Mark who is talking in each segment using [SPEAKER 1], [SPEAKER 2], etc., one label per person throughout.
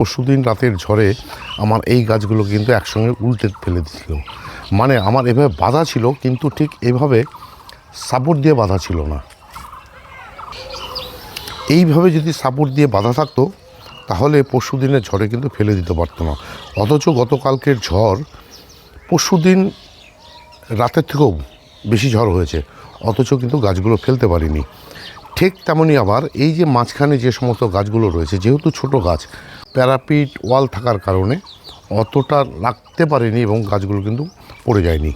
[SPEAKER 1] পরশুদিন রাতের ঝড়ে আমার এই গাছগুলো কিন্তু একসঙ্গে উল্টে ফেলে দিয়েছিল। মানে আমার এভাবে বাঁধা ছিল, কিন্তু ঠিক এভাবে সাপোর্ট দিয়ে বাঁধা ছিল না। এইভাবে যদি সাপোর্ট দিয়ে বাঁধা থাকতো তাহলে পরশুদিনের ঝড়ে কিন্তু ফেলে দিতে পারতো না। অথচ গতকালকের ঝড় পরশুদিন রাতের থেকেও বেশি ঝড় হয়েছে, অথচ কিন্তু গাছগুলো ফেলতে পারিনি। ঠিক তেমনই আবার এই যে মাঝখানে যে সমস্ত গাছগুলো রয়েছে, যেহেতু ছোট গাছ, প্যারাপিট ওয়াল থাকার কারণে অতটা রাখতে পারেনি এবং গাছগুলো কিন্তু পড়ে যায়নি।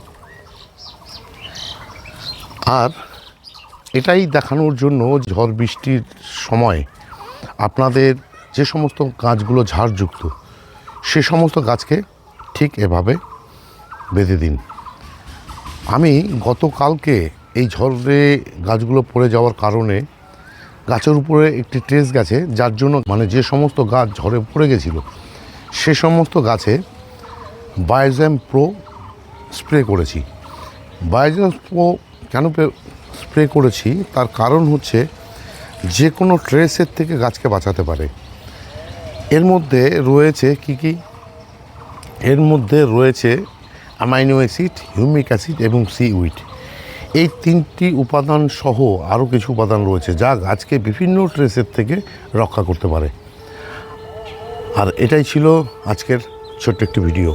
[SPEAKER 1] আর এটাই দেখানোর জন্য ঝড় বৃষ্টির সময় আপনাদের যে সমস্ত গাছগুলো ঝাড়যুক্ত, সে সমস্ত গাছকে ঠিক এভাবে বেঁধে দিন। আমি গতকালকে এই ঝড়ে গাছগুলো পড়ে যাওয়ার কারণে গাছের উপরে একটি ট্রেস গেছে, যার জন্য মানে যে সমস্ত গাছ ঝড়ে পড়ে গেছিলো সে সমস্ত গাছে বায়োজাম প্রো স্প্রে করেছি। বায়োজাম প্রো কেন স্প্রে করেছি তার কারণ হচ্ছে যে কোনো ট্রেসের থেকে গাছকে বাঁচাতে পারে। এর মধ্যে রয়েছে কি এর মধ্যে রয়েছে অ্যামাইনো অ্যাসিড, হিউমিক অ্যাসিড এবং সিউইড। এই তিনটি উপাদান সহ আরও কিছু উপাদান রয়েছে যা গাছকে বিভিন্ন ট্রেসের থেকে রক্ষা করতে পারে। আর এটাই ছিল আজকের ছোট্ট একটি ভিডিও।